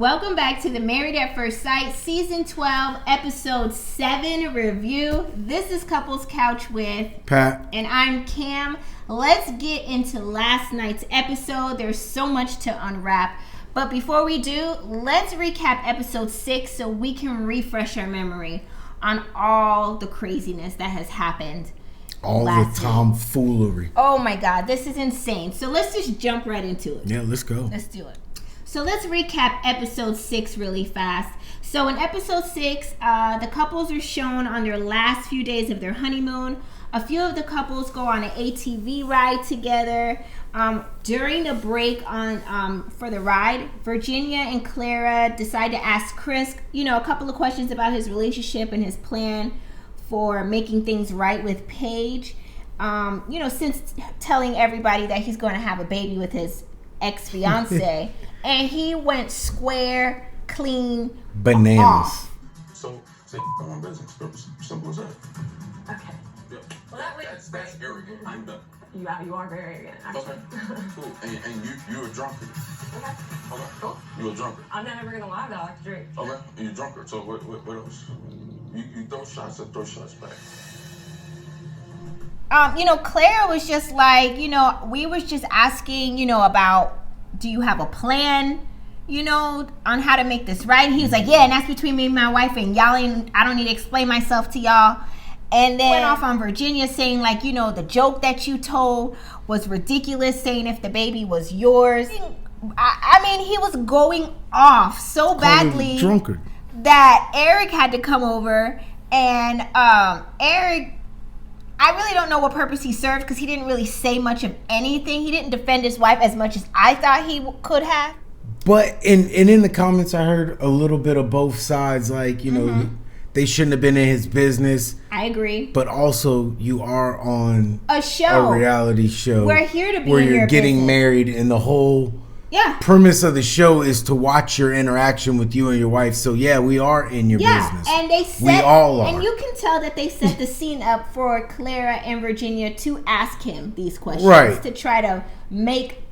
Welcome back to the Married at First Sight Season 12, Episode 7 review. This is Couples Couch with Pat. And I'm Cam. Let's get into last night's episode. There's so much to unwrap. But before we do, let's recap Episode 6 so we can refresh our memory on all the craziness that has happened. All the tomfoolery. Oh my God, this is insane. So let's just jump right into it. Yeah, let's go. Let's do it. So let's recap episode 6 really fast. So in episode 6, the couples are shown on their last few days of their honeymoon. A few of the couples go on an ATV ride together. During the break for the ride, Virginia and Clara decide to ask Chris, a couple of questions about his relationship and his plan for making things right with Paige. Since telling everybody that he's going to have a baby with his ex-fiance. And he went square, clean, bananas. Off. So, say on business. Simple as that. Okay. Yeah. Well, That's arrogant. I'm done. You are very arrogant, actually. Okay. Cool. And you're a drunkard. Okay. Okay. Cool. You're a drunkard. I'm not ever gonna lie that I like to drink. Okay. And you're a drunkard. So what else? You throw shots and throw shots back. Clara was just like, we was just asking, about, do you have a plan, on how to make this right? And he was like, yeah, and that's between me and my wife, and y'all I don't need to explain myself to y'all. And then went off on Virginia saying, like, the joke that you told was ridiculous, saying if the baby was yours. I mean, he was going off so badly that Eric had to come over, and Eric, I really don't know what purpose he served because he didn't really say much of anything. He didn't defend his wife as much as I thought he could have. But in the comments, I heard a little bit of both sides. Like, they shouldn't have been in his business. I agree. But also, you are on a reality show. We're here to be where in you're your getting business. married, and the whole premise of the show is to watch your interaction with you and your wife. So yeah, we are in your business. And we all are. And you can tell that they set the scene up for Clara and Virginia to ask him these questions, right? To try to make.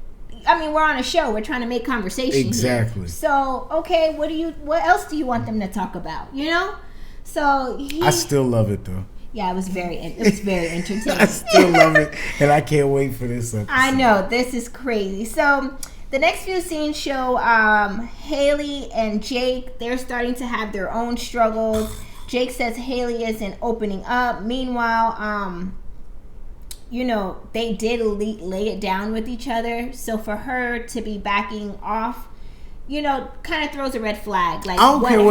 I mean, we're on a show. We're trying to make conversation. Exactly. Here. So okay, what else do you want them to talk about? So I still love it though. Yeah, it was very entertaining. I still love it, and I can't wait for this episode. I know, this is crazy. So the next few scenes show Haley and Jake. They're starting to have their own struggles. Jake says Haley isn't opening up. Meanwhile, they did lay it down with each other. So for her to be backing off, kind of throws a red flag. Like, I don't care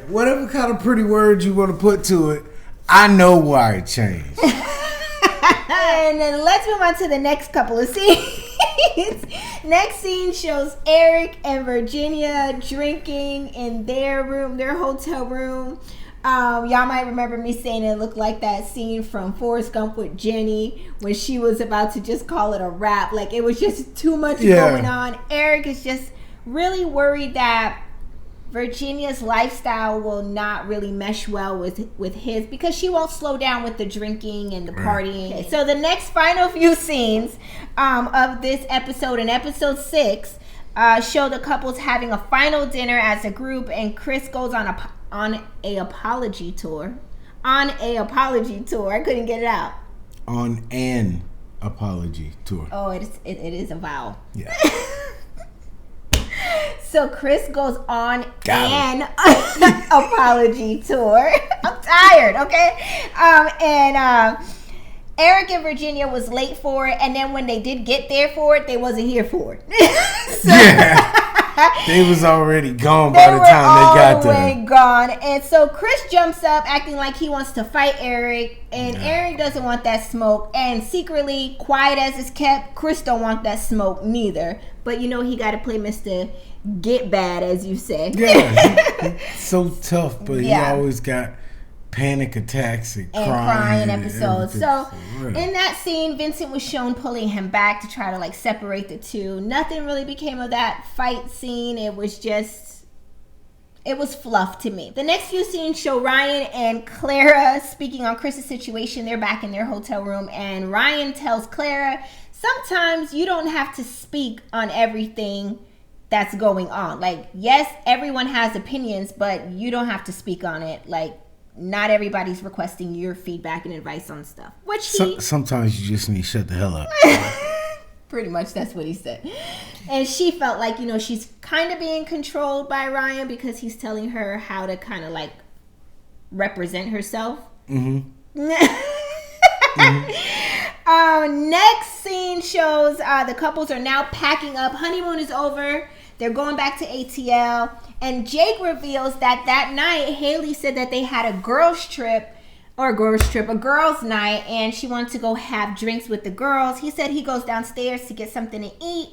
whatever kind of pretty words you want to put to it. I know why it changed. And then let's move on to the next couple of scenes. Next scene shows Eric and Virginia drinking in their room, their hotel room. Y'all might remember me saying it looked like that scene from Forrest Gump with Jenny when she was about to just call it a wrap. Like, it was just too much going on. Eric is just really worried that Virginia's lifestyle will not really mesh well with his, because she won't slow down with the drinking and the partying. Okay. So the next final few scenes of this episode, in episode 6, show the couples having a final dinner as a group, and Chris goes on a apology tour. On a apology tour. I couldn't get it out. On an apology tour. Oh, it is a vowel. Yeah. So Chris goes on an apology tour. I'm tired, okay? And Eric and Virginia was late for it, and then when they did get there for it, they wasn't here for it. They was already gone by the time they got there. They were gone. And so Chris jumps up acting like he wants to fight Eric, and Eric doesn't want that smoke. And secretly, quiet as it's kept, Chris don't want that smoke neither. But he got to play Mr. Get Bad, as you say. Yeah, so tough, but he always got panic attacks and crying episodes. So in that scene, Vincent was shown pulling him back to try to separate the two. Nothing really became of that fight scene. It was fluff to me. The next few scenes show Ryan and Clara speaking on Chris's situation. They're back in their hotel room, and Ryan tells Clara, sometimes you don't have to speak on everything that's going on. Like, yes, everyone has opinions, but you don't have to speak on it. Like, not everybody's requesting your feedback and advice on stuff. Which sometimes you just need to shut the hell up. Pretty much, that's what he said. And she felt like, you know, she's kind of being controlled by Ryan because he's telling her how to kind of like represent herself. Mm-hmm. Next scene shows the couples are now packing up. Honeymoon is over. They're going back to ATL. And Jake reveals that night, Haley said that they had a girls' night, and she wanted to go have drinks with the girls. He said he goes downstairs to get something to eat.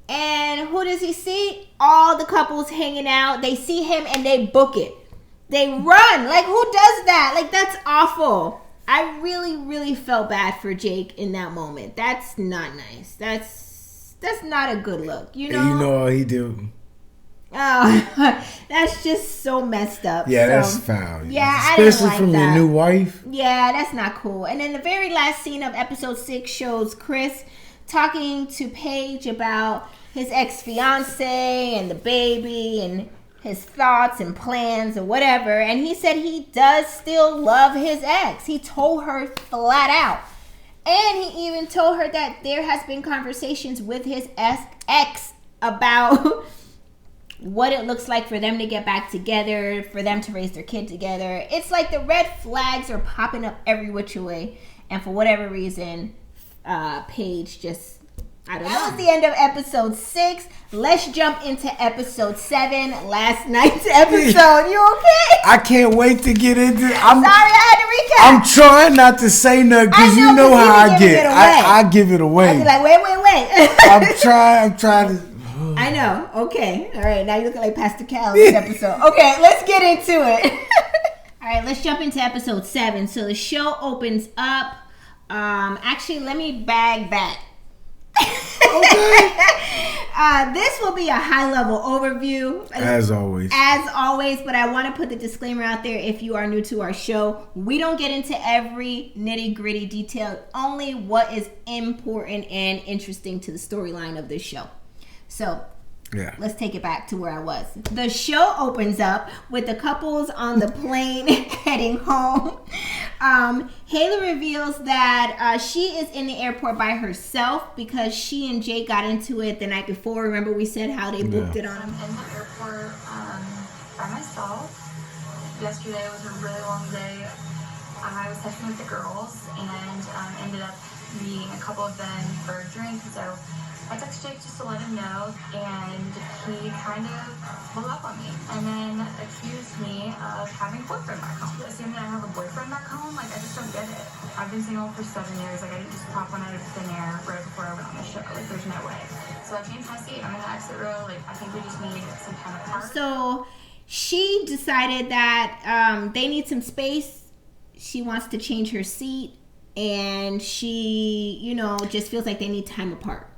And who does he see? All the couples hanging out. They see him and they book it. They run. Like, who does that? Like, that's awful. I really, really felt bad for Jake in that moment. That's not nice. That's not a good look. You know? You know what he do? Oh, that's just so messed up. Yeah, so, that's foul. Yeah, especially I didn't like from that. your new wife. Yeah, that's not cool. And then the very last scene of episode 6 shows Chris talking to Paige about his ex-fiance and the baby and his thoughts and plans or whatever. And he said he does still love his ex. He told her flat out. And he even told her that there has been conversations with his ex about what it looks like for them to get back together, for them to raise their kid together. It's like the red flags are popping up every which way. And for whatever reason, Paige just, I don't know. That was the end of episode 6. Let's jump into episode 7, last night's episode. You okay? I can't wait to get into it. Sorry, I had to recap. I'm trying not to say nothing because you know how I get. I give it away. I'll be like, wait. I'm trying to. I know. Okay. All right. Now you're looking like Pastor Cal in this episode. Okay, let's get into it. All right, let's jump into episode 7. So the show opens up. Actually, let me bag that. Okay. This will be a high-level overview. As always, but I want to put the disclaimer out there. If you are new to our show, we don't get into every nitty-gritty detail, only what is important and interesting to the storyline of this show. So yeah, let's take it back to where I was. The show opens up with the couples on the plane heading home. Haley reveals that she is in the airport by herself because she and Jake got into it the night before. Remember we said how they booked it on him? I'm in the airport by myself. Yesterday was a really long day. I was texting with the girls and ended up meeting a couple of them for a drink. So I texted Jake just to let him know, and he kind of blew up on me and then accused me of having a boyfriend back home. Assuming I have a boyfriend back home, like, I just don't get it. I've been single for 7 years. Like, I didn't just pop one out of thin air right before I went on the show. Like, there's no way. So I changed my seat. I'm in the exit row. Like, I think we just need some kind of park. So she decided that they need some space. She wants to change her seat, and she, you know, just feels like they need time apart.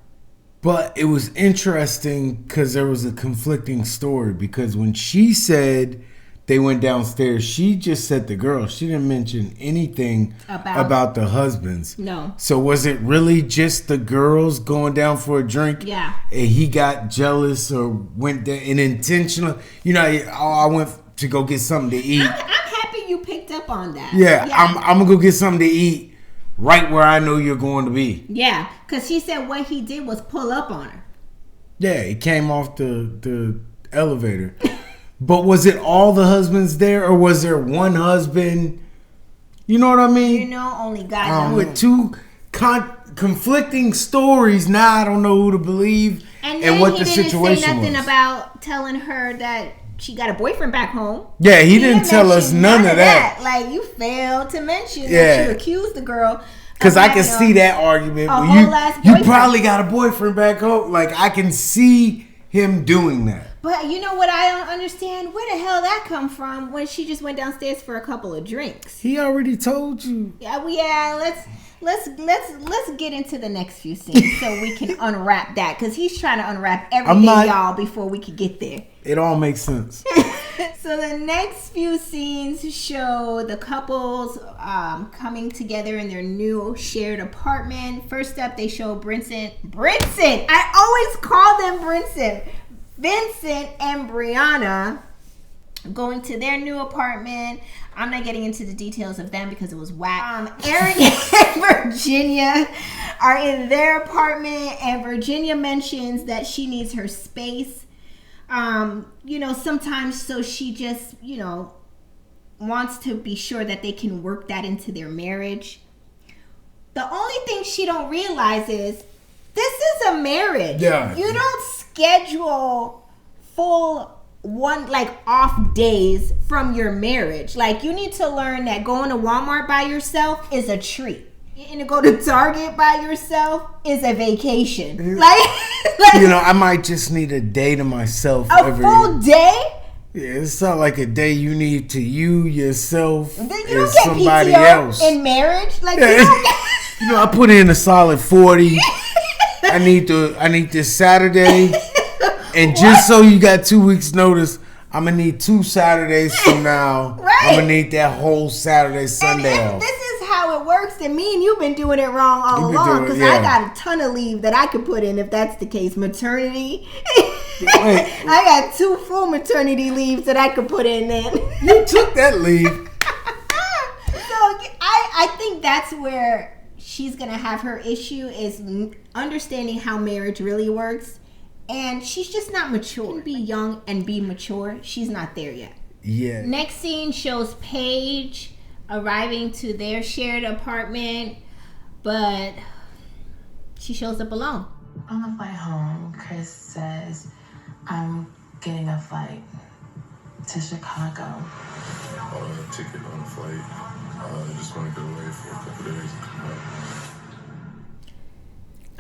But it was interesting because there was a conflicting story, because when she said they went downstairs, she just said the girls. She didn't mention anything about the husbands. No. So was it really just the girls going down for a drink? Yeah. And he got jealous or went there and intentional. You know, I went to go get something to eat. I'm happy you picked up on that. Yeah. I'm going to go get something to eat right where I know you're going to be. Yeah, because she said what he did was pull up on her. Yeah, he came off the elevator. But was it all the husbands there, or was there one husband? You know what I mean? You know, only God knows. With two conflicting stories, now I don't know who to believe and what the situation was. He didn't say nothing about telling her that she got a boyfriend back home. Yeah, he didn't tell us none of that. Like, you failed to mention that you accused the girl. Because I can see that argument. You probably got a boyfriend back home. Like, I can see him doing that. But you know what I don't understand? Where the hell that come from when she just went downstairs for a couple of drinks? He already told you. Yeah, let's get into the next few scenes so we can unwrap that, because he's trying to unwrap everything, y'all, before we could get there. It all makes sense. So the next few scenes show the couples coming together in their new shared apartment. First up, they show Brinson. I always call them Brinson. Vincent and Brianna going to their new apartment. I'm not getting into the details of them because it was whack. Eric and Virginia are in their apartment, and Virginia mentions that she needs her space. Sometimes, so she just, wants to be sure that they can work that into their marriage. The only thing she don't realize is this is a marriage. Yeah. You don't schedule full off days from your marriage. Like, you need to learn that going to Walmart by yourself is a treat. And to go to Target by yourself is a vacation. I might just need a day to myself. A full day? Yeah, it's not like a day you need to you, yourself, then you and don't get somebody PTO else. in marriage? Like, Yeah. you don't get... I put in a solid 40. I need this Saturday. And just so you got 2 weeks notice, I'm going to need 2 Saturdays from now. Right. I'm going to need that whole Saturday, Sunday and off. This is how it works. And me and you've been doing it wrong all along. Because I got a ton of leave that I could put in if that's the case. Maternity. I got 2 full maternity leaves that I could put in then. You took that leave. So I think that's where she's going to have her issue, is understanding how marriage really works. And she's just not mature. Be young and be mature. She's not there yet. Yeah. Next scene shows Paige arriving to their shared apartment, but she shows up alone. On the flight home, Chris says, I'm getting a flight to Chicago. Ticket on the flight. I just want to get away for a couple days and come back.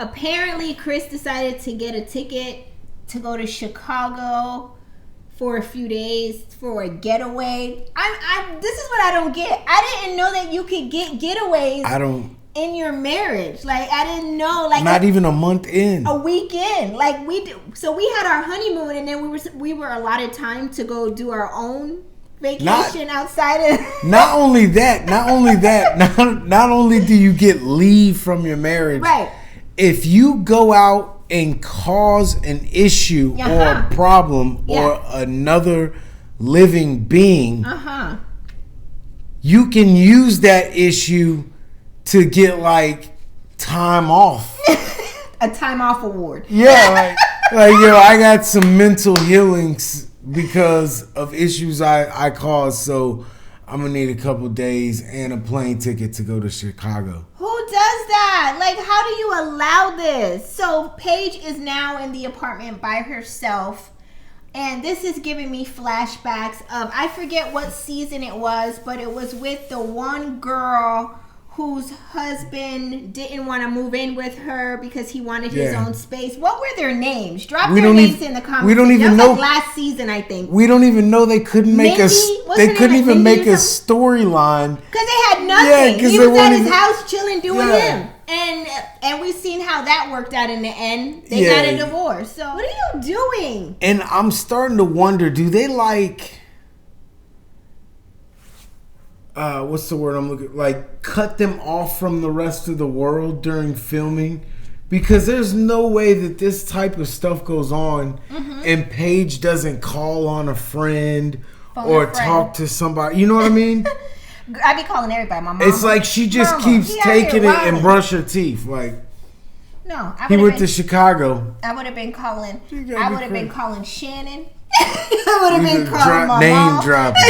Apparently, Chris decided to get a ticket to go to Chicago for a few days for a getaway. This is what I don't get. I didn't know that you could get getaways in your marriage. Like, I didn't know. Like, not even a month in. A week in. Like, so we had our honeymoon, and then we were allotted time to go do our own vacation outside of. Not only that. Not only do you get leave from your marriage. Right. If you go out and cause an issue or a problem or another living being, you can use that issue to get time off. A time off award. Yeah, I got some mental healings because of issues I caused, so I'm gonna need a couple days and a plane ticket to go to Chicago. Who does that? Like, how do you allow this? So Paige is now in the apartment by herself, and this is giving me flashbacks of, I forget what season it was, but it was with the one girl whose husband didn't want to move in with her because he wanted his own space. What were their names? Drop their names in the comments. We don't even know. Last season, I think. We don't even know they couldn't make They couldn't even make a storyline because they had nothing. He was at his house chilling, doing him, and we've seen how that worked out in the end. They got a divorce. So what are you doing? And I'm starting to wonder: do they what's the word I'm looking, cut them off from the rest of the world during filming? Because there's no way that this type of stuff goes on and Paige doesn't call on a friend or talk to somebody. You know what I mean? I be calling everybody my mom. It's like she just keeps taking it and brush her teeth. No, he went to Chicago. I would have been calling. I would have been calling Shannon. I would have been calling my name mom. dropping.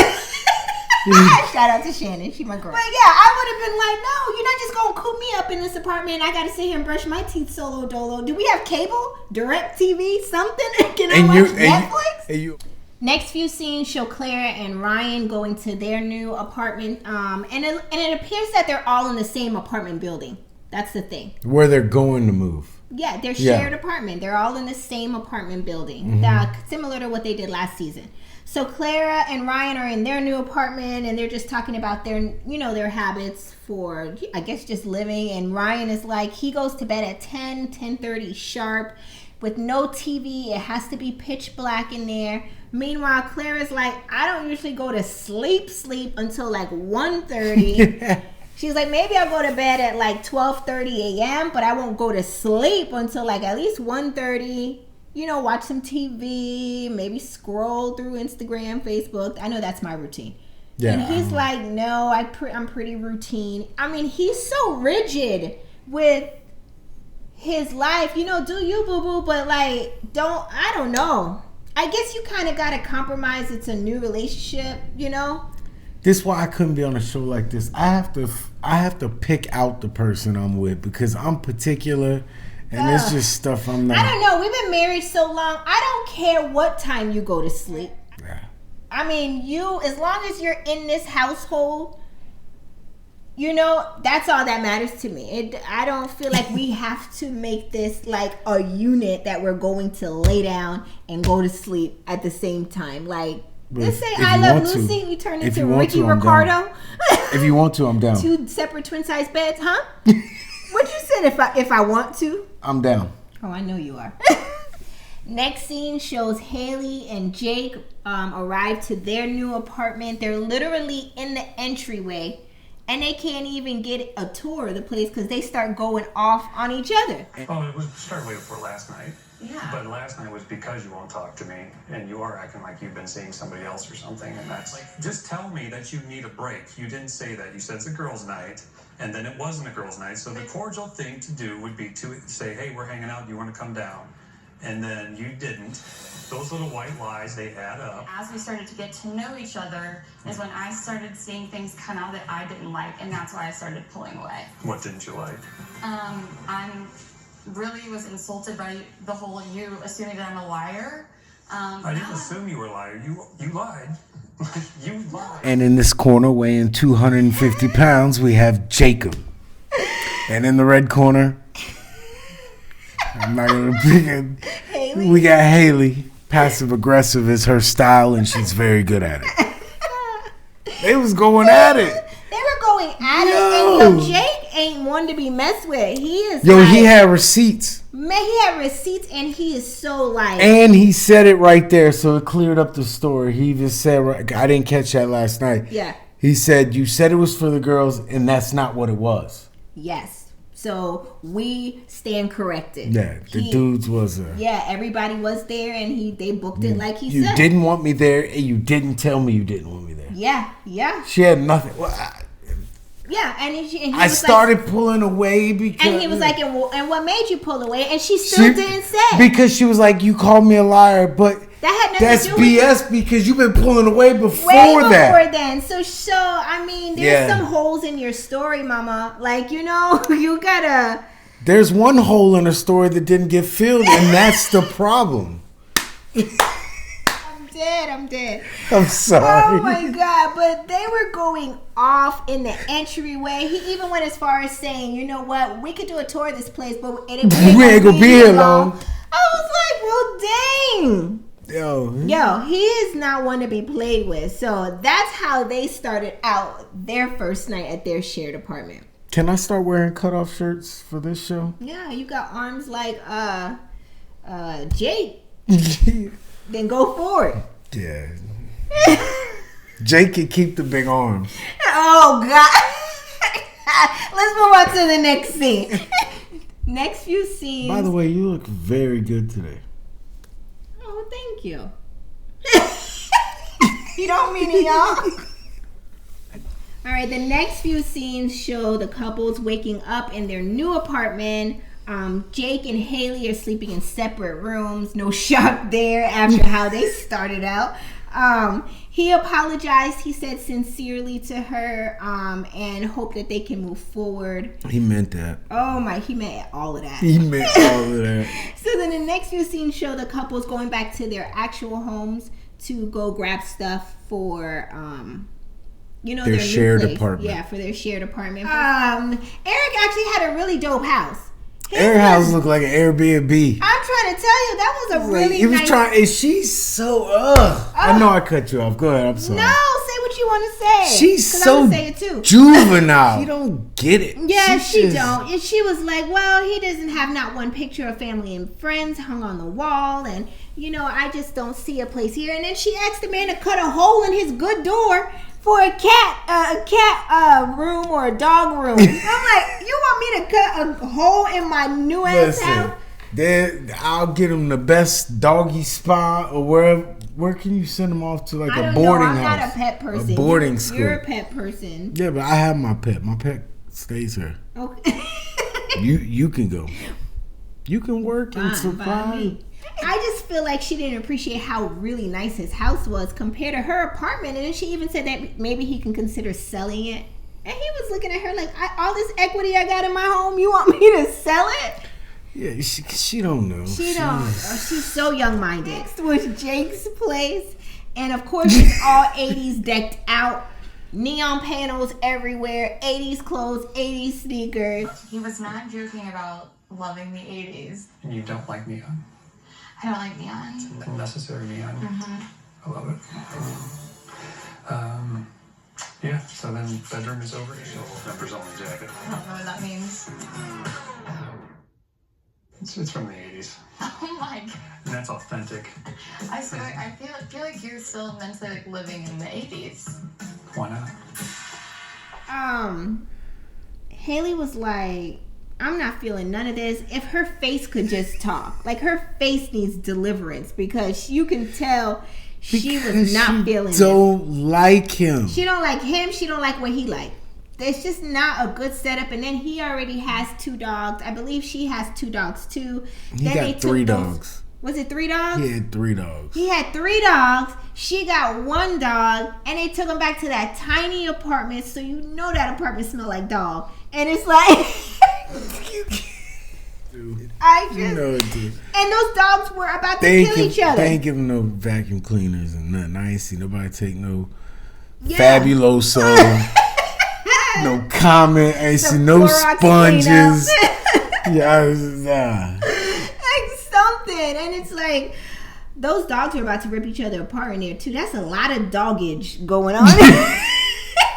Shout out to Shannon. She my girl. But yeah, I would have been like, no, you're not just going to coop me up in this apartment. I got to sit here and brush my teeth solo dolo. Do we have cable? Direct TV? Something? Can I watch Netflix? Next few scenes show Clara and Ryan going to their new apartment. And it appears that they're all in the same apartment building. That's the thing. Where they're going to move. Yeah, their shared apartment. They're all in the same apartment building. Similar to what they did last season. So Clara and Ryan are in their new apartment, and they're just talking about their habits for, I guess, just living. And Ryan is like, he goes to bed at 10:30 sharp with no TV. It has to be pitch black in there. Meanwhile, Clara's like, I don't usually go to sleep until 1:30. She's like, maybe I'll go to bed at 12:30 a.m., but I won't go to sleep until at least 1:30. watch some TV, maybe scroll through Instagram, Facebook. I know that's my routine. Yeah, and he's like, no, I'm pretty routine. I mean, he's so rigid with his life. Do you, boo-boo, but like, I don't know. I guess you kind of got to compromise. It's a new relationship, This is why I couldn't be on a show like this. I have to pick out the person I'm with because I'm particular. And it's just stuff I'm not. I don't know. We've been married so long. I don't care what time you go to sleep. Yeah. I mean, as long as you're in this household, that's all that matters to me. I don't feel like we have to make this like a unit that we're going to lay down and go to sleep at the same time. Like, let's say I Love Lucy, we turn into Ricky Ricardo. If you want to, I'm down. 2 separate twin-size beds, huh? What you said? If I want to, I'm down. Oh, I know you are. Next scene shows Haley and Jake arrive to their new apartment. They're literally in the entryway, and they can't even get a tour of the place because they start going off on each other. Oh, it was started way before last night. Yeah. But last night was because you won't talk to me, and you are acting like you've been seeing somebody else or something, and that's like, just tell me that you need a break. You didn't say that. You said it's a girls' night. And then it wasn't a girls' night, so the cordial thing to do would be to say, hey, we're hanging out, do you want to come down? And then you didn't. Those little white lies, they add up. As we started to get to know each other is when I started seeing things come out that I didn't like, and that's why I started pulling away. What didn't you like? I really was insulted by the whole you assuming that I'm a liar. I didn't assume you were a liar. You lied. You lied. And in this corner, weighing 250 pounds, we have Jacob. And in the red corner, I'm not going to pick it. Haley. We got Haley. Passive aggressive is her style, and she's very good at it. They was going at it. They were going at it. And Jake ain't one to be messed with. He is. He had receipts. Man, he had receipts, and he is so like. And he said it right there, so it cleared up the story. He just said, I didn't catch that last night. Yeah. He said, you said it was for the girls, and that's not what it was. Yes. So we stand corrected. Yeah, the dudes was Yeah, everybody was there, and they booked it like he said. You didn't want me there, and you didn't tell me you didn't want me there. Yeah. She had nothing. Well, and I started pulling away because... And he was like, and what made you pull away? And she still didn't say. Because she was like, you called me a liar, but that's BS because you've been pulling away before that. Way before then. So I mean, there's some holes in your story, mama. Like, you gotta... There's one hole in her story that didn't get filled, and that's the problem. I'm dead. I'm sorry. Oh my God, but they were going off in the entryway. He even went as far as saying, you know what, we could do a tour of this place, but we ain't gonna be here long. I was like, well, dang. Yo, he is not one to be played with. So that's how they started out their first night at their shared apartment. Can I start wearing cutoff shirts for this show? Yeah, you got arms like Jake. Then go for it. Yeah. Jake can keep the big arms. Oh, God. Let's move on to the next scene. Next few scenes. By the way, you look very good today. Oh, thank you. You don't mean it, y'all. All right, the next few scenes show the couples waking up in their new apartment. Jake and Haley are sleeping in separate rooms. No shock there after how they started out. He apologized, he said sincerely to her, and hoped that they can move forward. He meant that. Oh my, he meant all of that. He meant all of that. So then the next few scenes show the couples going back to their actual homes to go grab stuff for, their shared apartment. Yeah, for their shared apartment. Eric actually had a really dope house. Her house looked like an Airbnb. I'm trying to tell you, that was a really nice... And she's so... I know I cut you off. Go ahead, I'm sorry. No, say what you want to say. She's so I'm say it too. juvenile. She don't get it. Yeah, she don't. And she was like, well, he doesn't have not one picture of family and friends hung on the wall. And, I just don't see a place here. And then she asked the man to cut a hole in his good door for a cat room or a dog room. I'm like, you want me to cut a hole in my new ass house? Then I'll get him the best doggy spa or wherever. Where can you send them off to, like a boarding house? I'm not a pet person. A boarding school. You're a pet person. Yeah, but I have my pet. My pet stays here. Okay. You can go. You can work and supply. I just feel like she didn't appreciate how really nice his house was compared to her apartment. And then she even said that maybe he can consider selling it. And he was looking at her like, all this equity I got in my home, you want me to sell it? Yeah, she don't know. She don't. She's so young-minded. Next was Jake's place. And, of course, it's all 80s decked out. Neon panels everywhere. 80s clothes, 80s sneakers. He was not joking about loving the 80s. And you don't like neon? I don't like neon. It's necessary neon. I love it. Yeah, so then bedroom is over. Members only jacket. I don't know what that means. It's from the 80s. Oh my god. And that's authentic. I swear, I feel like you're still mentally like living in the 80s. Why not? Haley was like, I'm not feeling none of this. If her face could just talk. Like, her face needs deliverance because you can tell she was not feeling it. She don't like him. She don't like him. She don't like what he like. It's just not a good setup. And then he already has 2 dogs. I believe she has 2 dogs too. He got 3 dogs. Was it 3 dogs? He had 3 dogs. He had 3 dogs. She got 1 dog. And they took him back to that tiny apartment. So you know that apartment smelled like dog. And it's like... I just... No, it did. And those dogs were about to kill each other. They ain't giving no vacuum cleaners and nothing. I ain't see nobody take no Fabuloso. No comment. I ain't see no sponges. Yeah, like something. And it's like those dogs are about to rip each other apart in there too. That's a lot of doggage going on in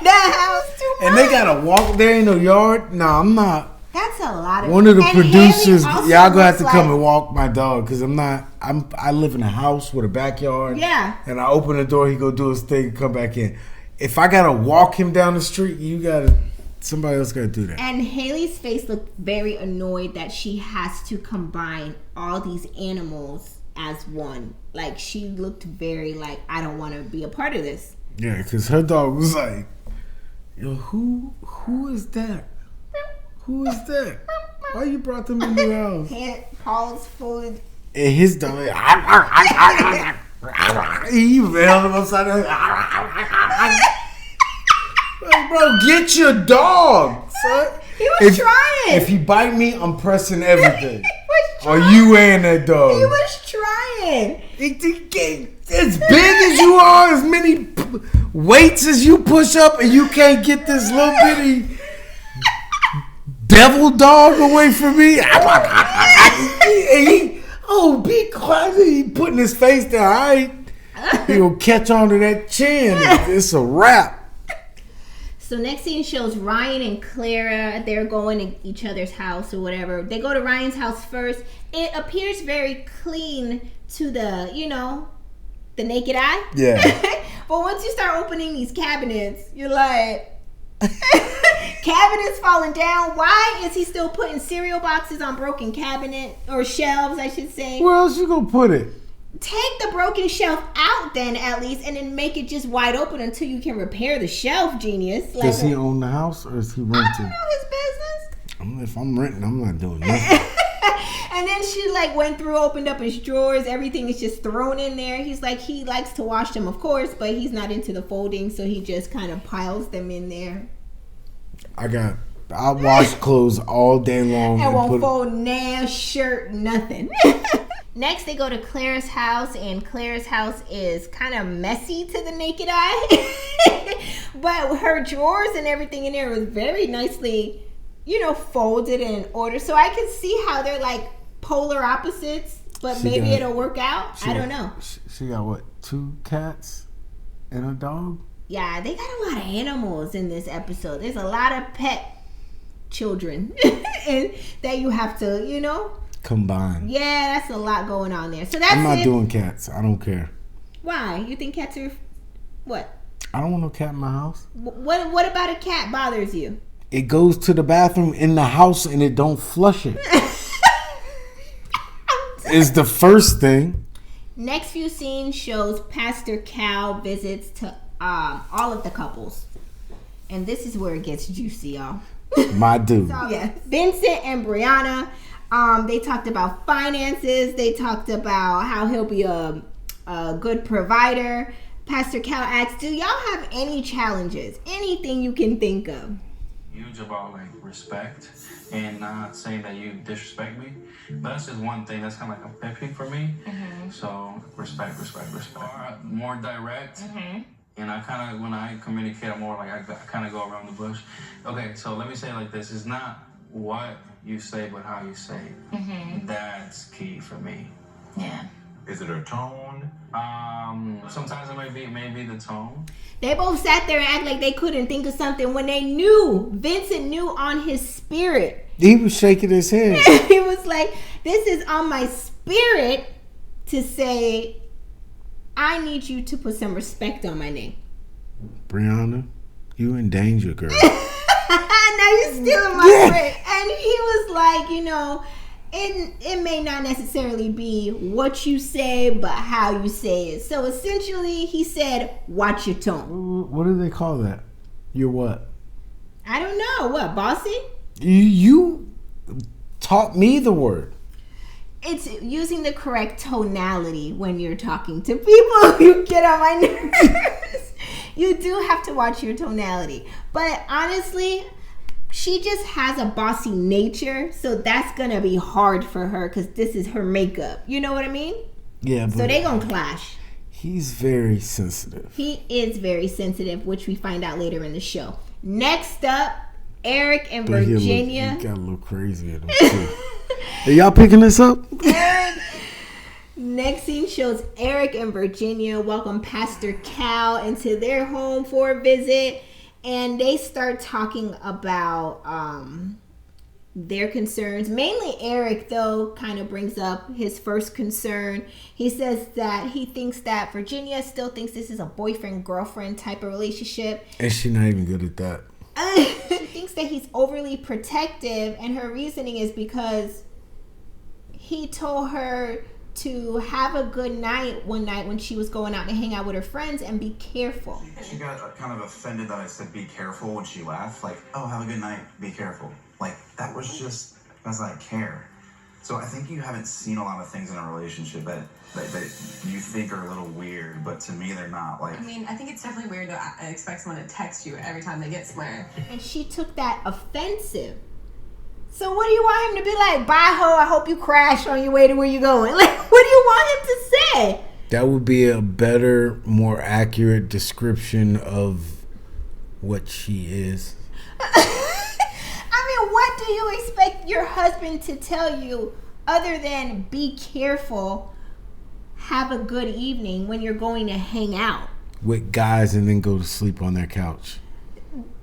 that house too much. And they gotta walk. There ain't no yard. No, I'm not. That's a lot of. One of the producers, y'all gonna have to come and walk my dog because I live in a house with a backyard. Yeah. And I open the door, he go do his thing, and come back in. If I gotta walk him down the street, somebody else gotta do that. And Haley's face looked very annoyed that she has to combine all these animals as one. Like, she looked very like, I don't want to be a part of this. Yeah, because her dog was like, yo, who is that? Who is that? Why you brought them in the house? Paul's food. And his dog, he held him upside down. Like, bro, get your dog, son. He was trying. If he bite me, I'm pressing everything. Are you and that dog? He was trying. As big as you are, as many weights as you push up, and you can't get this little bitty devil dog away from me. Be quiet. He putting his face down. He'll catch on to that chin. It's a wrap. So next scene shows Ryan and Clara. They're going to each other's house or whatever. They go to Ryan's house first. It appears very clean to the naked eye. Yeah. But once you start opening these cabinets, you're like... cabinets falling down. Why is he still putting cereal boxes on broken cabinet or shelves, I should say? Where else you gonna put it? Take the broken shelf out then, at least, and then make it just wide open until you can repair the shelf, genius. Like, does he own the house or is he renting? I don't know his business. If I'm renting, I'm not doing nothing. And then she went through, opened up his drawers. Everything is just thrown in there. He's like, he likes to wash them, of course, but he's not into the folding, so he just kind of piles them in there. I wash clothes all day long. And won't fold nail, shirt, nothing. Next, they go to Claire's house, and Claire's house is kind of messy to the naked eye. But her drawers and everything in there was very nicely, folded and ordered. So I can see how they're like polar opposites, but maybe it'll work out. I don't know. She got 2 cats and a dog? Yeah, they got a lot of animals in this episode. There's a lot of pet children and that you have to, combine. Yeah, that's a lot going on there. So that's I'm not doing cats. I don't care. Why? You think cats are what? I don't want no cat in my house. What about a cat bothers you? It goes to the bathroom in the house and it don't flush it. is the first thing. Next few scenes shows Pastor Cal visits to all of the couples. And this is where it gets juicy, y'all. My dude. So, yeah. Vincent and Brianna, they talked about finances. They talked about how he'll be a good provider. Pastor Cal asks, do y'all have any challenges? Anything you can think of? Huge about like respect and not saying that you disrespect me. But that's just one thing that's kind of like a pet peeve for me. So respect. More direct. And I kind of, when I communicate, I'm more like, I kind of go around the bush. Okay, so let me say it like this. It's not what you say, but how you say it. That's key for me. Yeah. Is it her tone? Sometimes it may be the tone. They both sat there and act like they couldn't think of something when they knew. Vincent knew on his spirit. He was shaking his head. He was like, this is on my spirit to say, I need you to put some respect on my name. Brianna, you in danger, girl. Now you're stealing my friend. And he was like, you know, it may not necessarily be what you say, but how you say it. So essentially, he said, watch your tone. What do they call that? You're what? I don't know. What, bossy? You taught me the word. It's using the correct tonality when you're talking to people. You get on my nerves. You do have to watch your tonality. But honestly, she just has a bossy nature, so that's gonna be hard for her because this is her makeup. You know what I mean? Yeah. But so they gonna clash. He's very sensitive. He is very sensitive, which we find out later in the show. Next up, Eric and Virginia. He got a little crazy in him too. Are y'all picking this up? Next scene shows Eric and Virginia welcome Pastor Cal into their home for a visit. And they start talking about their concerns. Mainly Eric, though, kind of brings up his first concern. He says that he thinks that Virginia still thinks this is a boyfriend-girlfriend type of relationship. And she's not even good at that. She thinks that he's overly protective, and her reasoning is because he told her to have a good night one night when she was going out to hang out with her friends and be careful. She got kind of offended that I said be careful when she laughed. Like, oh, have a good night, be careful. Like, that was just because I care. So I think you haven't seen a lot of things in a relationship that you think are a little weird, but to me they're not. Like, I mean, I think it's definitely weird to expect someone to text you every time they get somewhere. And she took that offensive. So what do you want him to be like? Bye, ho, I hope you crash on your way to where you're going. Like, what do you want him to say? That would be a better, more accurate description of what she is. I mean, what do you expect your husband to tell you other than be careful, have a good evening when you're going to hang out? With guys and then go to sleep on their couch.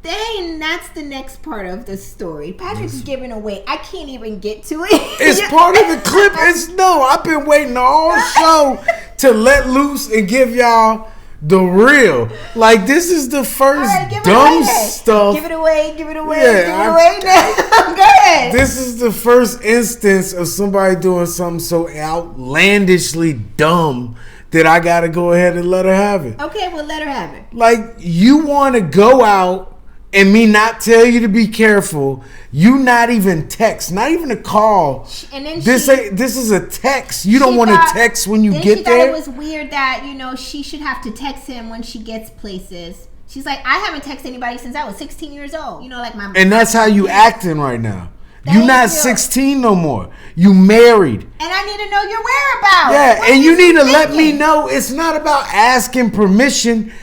Then that's the next part of the story. Patrick's giving away. I can't even get to it. It's part of the clip. I've been waiting all show to let loose and give y'all the real. Like, this is the first dumb stuff. Give it away. Yeah, Give it away now. Go ahead. This is the first instance of somebody doing something so outlandishly dumb that I gotta go ahead and let her have it. Okay, well, let her have it. Like, you want to go out and me not tell you to be careful. You not even text, not even a call. And then this is a text. You don't want to text when you get there. Then she thought it was weird that, she should have to text him when she gets places. She's like, I haven't texted anybody since I was 16 years old. Like my. And that's how you acting right now. You're not 16 no more. You married. And I need to know your whereabouts. Yeah, and you need to let me know. It's not about asking permission.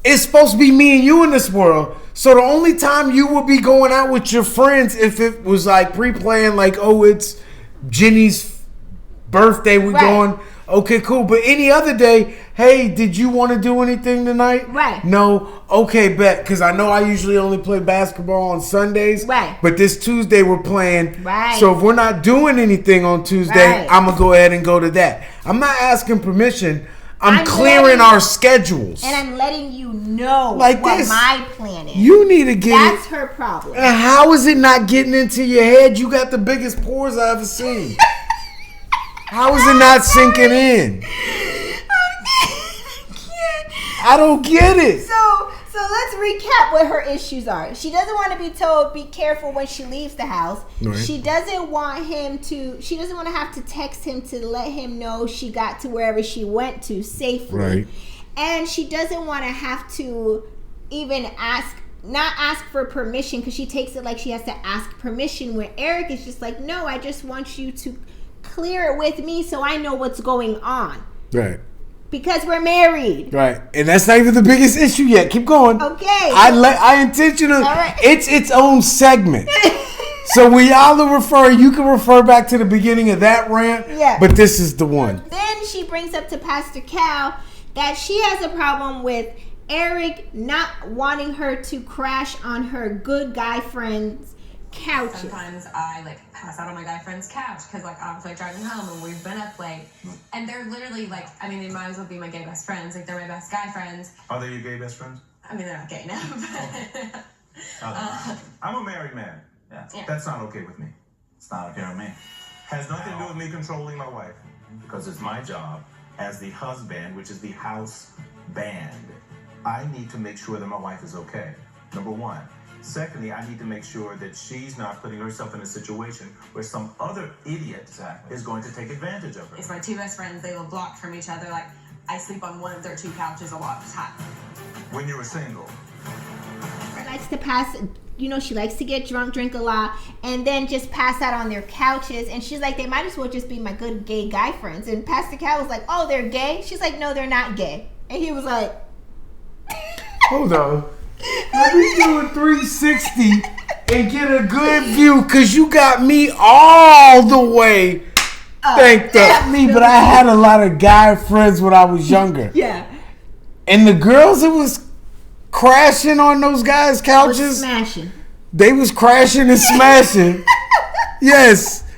It's supposed to be me and you in this world. So the only time you will be going out with your friends if it was like pre-planned, like, oh, it's Jenny's birthday, we're going. Okay, cool. But any other day, hey, did you want to do anything tonight? Right. No. Okay, bet. Because I know I usually only play basketball on Sundays. Right. But this Tuesday we're playing. Right. So if we're not doing anything on Tuesday, I'm going to go ahead and go to that. I'm not asking permission. I'm clearing our schedules. And I'm letting you know like what this. my plan is. You need to get That's her problem. And how is it not getting into your head? You got the biggest pores I ever seen. How is it not sinking in? I don't get it. So let's recap what her issues are. She doesn't want to be told, be careful when she leaves the house. Right. She doesn't want she doesn't want to have to text him to let him know she got to wherever she went to safely. Right. And she doesn't want to have to even not ask for permission, because she takes it like she has to ask permission, where Eric is just like, no, I just want you to clear it with me so I know what's going on. Right. Because we're married. Right. And that's not even the biggest issue yet. Keep going. Okay. I intentionally, right. It's its own segment. So we all refer, you can refer back to the beginning of that rant. Yeah. But this is the one. Then she brings up to Pastor Cal that she has a problem with Eric not wanting her to crash on her good guy friend's couches. Sometimes I pass out on my guy friend's couch because I'm driving home and we've been up late, and they're literally they might as well be my gay best friends. They're my best guy friends. Are they your gay best friends? I mean, they're not gay now. I'm a married man. Yeah. That's not okay with me. It's not okay with me. Has nothing to do with me controlling my wife, because it's my job as the husband, which is the house band. I need to make sure that my wife is okay. Number one. Secondly, I need to make sure that she's not putting herself in a situation where some other idiot is going to take advantage of her. It's my two best friends. They live blocked from each other. I sleep on one of their two couches a lot of the time. When you were single. She likes to pass, she likes to get drunk, drink a lot, and then just pass out on their couches. And she's like, they might as well just be my good gay guy friends. And Pastor Cal was like, oh, they're gay? She's like, no, they're not gay. And he was like, hold on. Let me do a 360 and get a good view, because you got me all the way thanked up. Me, but I had a lot of guy friends when I was younger. Yeah. And the girls that was crashing on those guys' couches, smashing. They was crashing and smashing. Yes.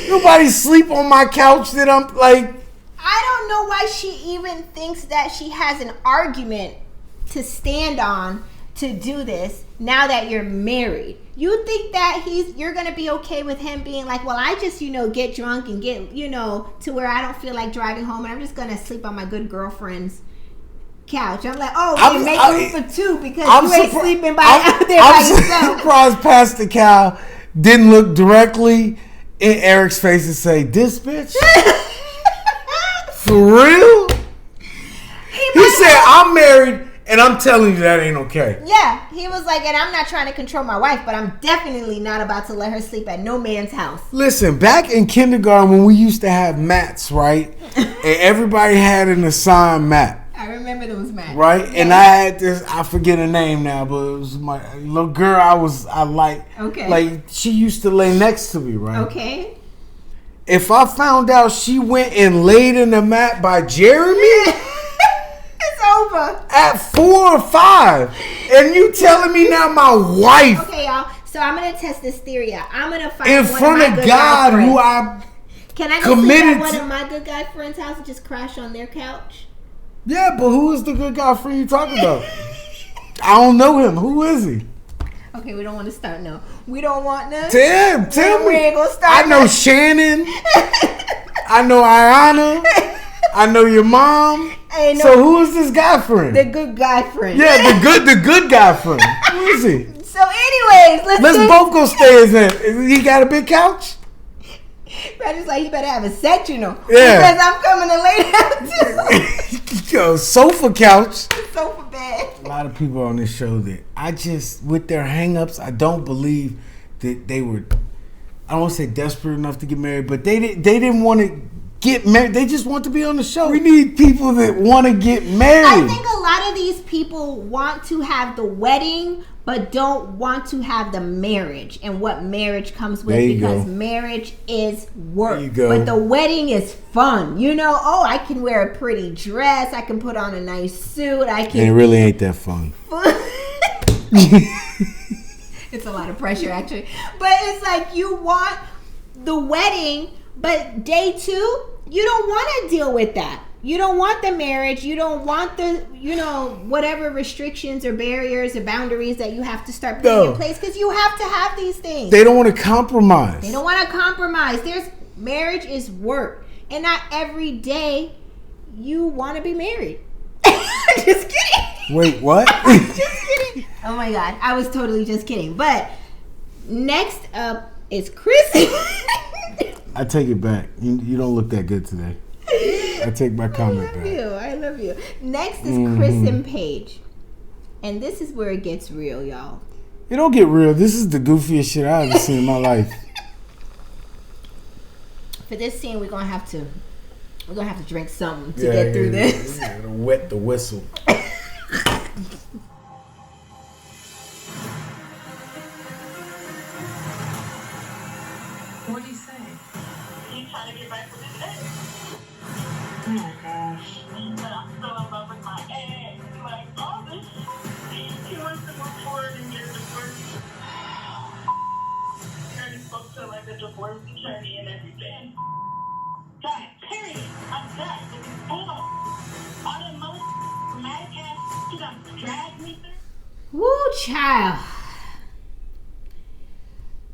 Nobody sleep on my couch that I'm like. I don't know why she even thinks that she has an argument to stand on to do this now that you're married. You think that you're gonna be okay with him being like, well, I just get drunk and get to where I don't feel like driving home, and I'm just gonna sleep on my good girlfriend's couch. I'm like, oh, we make room for two, because you ain't sleeping out there by yourself. I'm surprised Pastor Cal didn't look directly in Eric's face and say, this bitch? For real? He said, I'm married, and I'm telling you that ain't okay. Yeah, he was like, and I'm not trying to control my wife, but I'm definitely not about to let her sleep at no man's house. Listen, back in kindergarten when we used to have mats, right? And everybody had an assigned mat. I remember those mats. Right? Yeah. And I had this, I forget her name now, but it was my little girl I liked. Okay. Like, she used to lay next to me, right? Okay. If I found out she went and laid in the mat by Jeremy... over at 4 or 5, and you telling me now my wife? Okay, y'all. So I'm gonna test this theory out. I'm gonna find in front of God, who I can I go sleep at one of my good guy friends' house and just crash on their couch? Yeah, but who is the good guy friend you talking about? I don't know him. Who is he? Okay, we don't want to start now. We don't want none. Tell me. We ain't gonna start. I know Shannon. I know Ayana. I know your mom. So who is this guy friend? The good guy friend. Yeah, the good guy friend. Who is he? So anyways, let's both go stay in. He got a big couch? Brandon's like, you better have a sectional. Yeah. Because I'm coming to lay down too. Yo, sofa couch. Sofa bed. A lot of people on this show that I just, with their hang-ups, I don't believe that they were, I don't want to say desperate enough to get married, but they didn't want to get married. They just want to be on the show. We need people that want to get married. I think a lot of these people want to have the wedding, but don't want to have the marriage and what marriage comes with, because marriage is work. There you go. But the wedding is fun. I can wear a pretty dress. I can put on a nice suit. And it really ain't that fun. It's a lot of pressure, actually. But it's like you want the wedding, but day 2, you don't want to deal with that. You don't want the marriage. You don't want the, whatever restrictions or barriers or boundaries that you have to start putting in place, because you have to have these things. They don't want to compromise. They don't want to compromise. Marriage is work. and not every day you want to be married. Just kidding. Wait, what? Just kidding. Oh my God, I was totally just kidding. But next up is Chris. I take it back. You don't look that good today. I take my comment back. I love you. Next is Chris and Paige. And this is where it gets real, y'all. It don't get real. This is the goofiest shit I've ever seen in my life. For this scene, we're gonna have to drink something to get through this. Yeah, to wet the whistle. What do you say? He's trying to get back with his ex. Oh my gosh. But I'm still in love with my ex. Like, all this. He wants to move forward and get a divorce. He already spoke to like a divorce attorney and everything. God, period. I'm done. Hold on. All that dramatic ass you done dragged me through. Woo, child.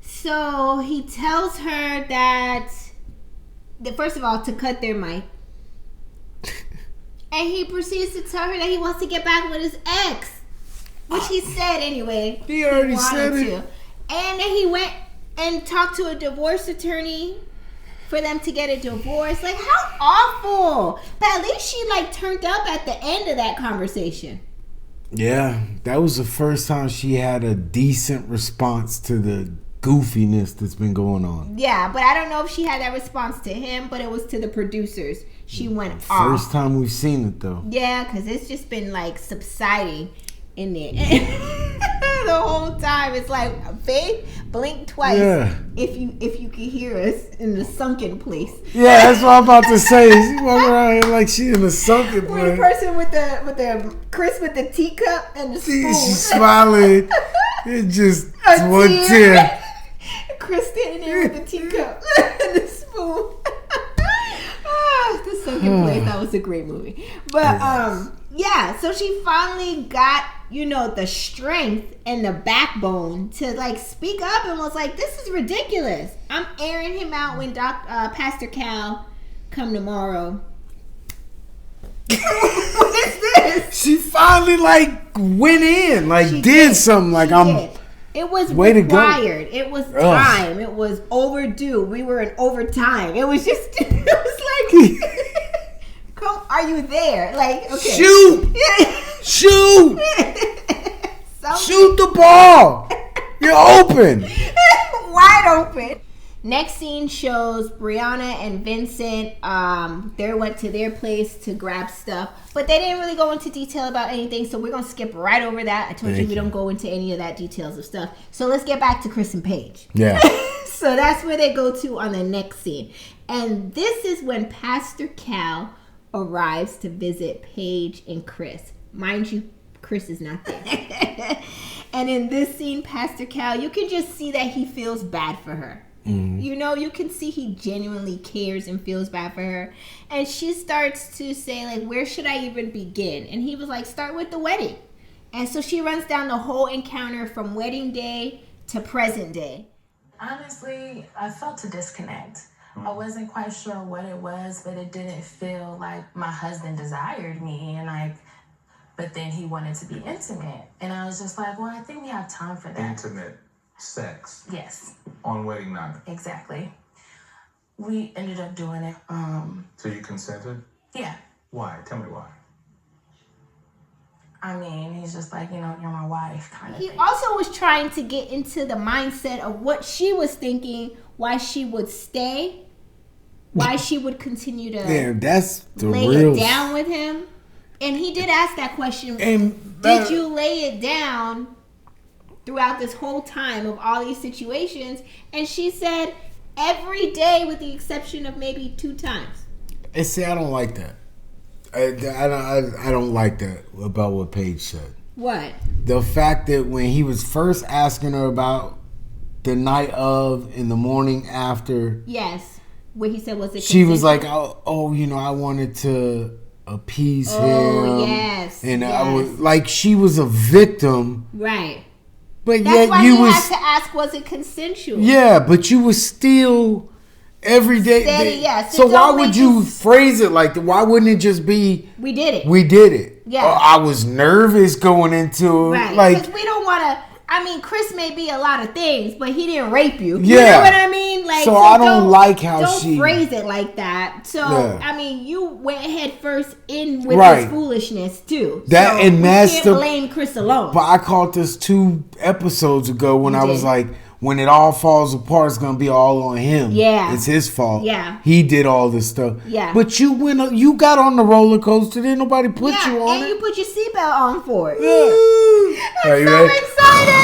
So he tells her that first of all, to cut their mic. And he proceeds to tell her that he wants to get back with his ex. Which he said anyway. He already said it. And then he went and talked to a divorce attorney for them to get a divorce. Like, how awful. But at least she, like, turned up at the end of that conversation. Yeah, that was the first time she had a decent response to the goofiness that's been going on. Yeah, but I don't know if she had that response to him, but it was to the producers. She went off. First time we've seen it, though. Yeah, because it's just been, like, subsiding in there. The whole time. It's like, babe, blink twice if you can hear us in the sunken place. Yeah, that's what I'm about to say. She walking around here like she in the sunken place. With the person with the Chris with the teacup and the spoon. She's smiling. It just A one tear. Chris standing there with the teacup and the spoon. The sunken place. That was a great movie. But yeah, so she finally got, you know, the strength and the backbone to, like, speak up and was like, this is ridiculous. I'm airing him out when Pastor Cal come tomorrow. What is this? She finally, like, went in, like, She did something. Like, It was way to go. required. It was time. It was overdue. We were in overtime. It was just, it was like, come, are you there? Like, okay. Shoot! Shoot! Shoot the ball! You're open! Wide open. Next scene shows Brianna and Vincent. They went to their place to grab stuff, but they didn't really go into detail about anything, so we're gonna skip right over that. I told you we don't go into any of that details of stuff. So let's get back to Chris and Paige. Yeah. So that's where they go to on the next scene. And this is when Pastor Cal arrives to visit Paige and Chris. Mind you, Chris is not there. And in this scene, Pastor Cal, you can just see that he feels bad for her. You know, you can see he genuinely cares and feels bad for her. And she starts to say, like, where should I even begin? And he was like, start with the wedding. And so she runs down the whole encounter from wedding day to present day. Honestly, I felt a disconnect. I wasn't quite sure what it was, but it didn't feel like my husband desired me, and like, but then he wanted to be intimate. And I was just like, well, I think we have time for that. Intimate sex. Yes. On wedding night. Exactly. We ended up doing it. So you consented? Yeah. Why? Tell me why. I mean, he's just like, you know, you're my wife kind of He thing. also was trying to get into the mindset of what she was thinking, why she would stay, why she would continue to that's the lay real it down with him. And he did ask that question, And did you lay it down throughout this whole time of all these situations? And she said, every day with the exception of maybe 2 times. And see, I don't like that. I don't like that about what Paige said. What? The fact that when he was first asking her about the night of and the morning after. Yes. Where he said, was it she was like, consensual? oh, you know, I wanted to appease him. Oh, yes. And yes. I was like, she was a victim. Right. But that's yet why you he was had to ask, was it consensual? Yeah, but you was still Every day. Steady, yes. So why would you phrase it like that? Why wouldn't it just be, we did it? We did it. Yeah. I was nervous going into it. Right. Like, because we don't want to. I mean, Chris may be a lot of things, but he didn't rape you. Yeah. You know what I mean? Like, so I don't like how don't phrase it like that. So I mean, you went head first in with this foolishness too. That so and that's can't blame Chris alone. But I caught this 2 episodes ago when I was like, when it all falls apart, it's gonna be all on him. Yeah, it's his fault. Yeah, he did all this stuff. Yeah, but you got on the roller coaster. Didn't nobody put you on and it. You put your seatbelt on for it. Yeah. I'm so excited.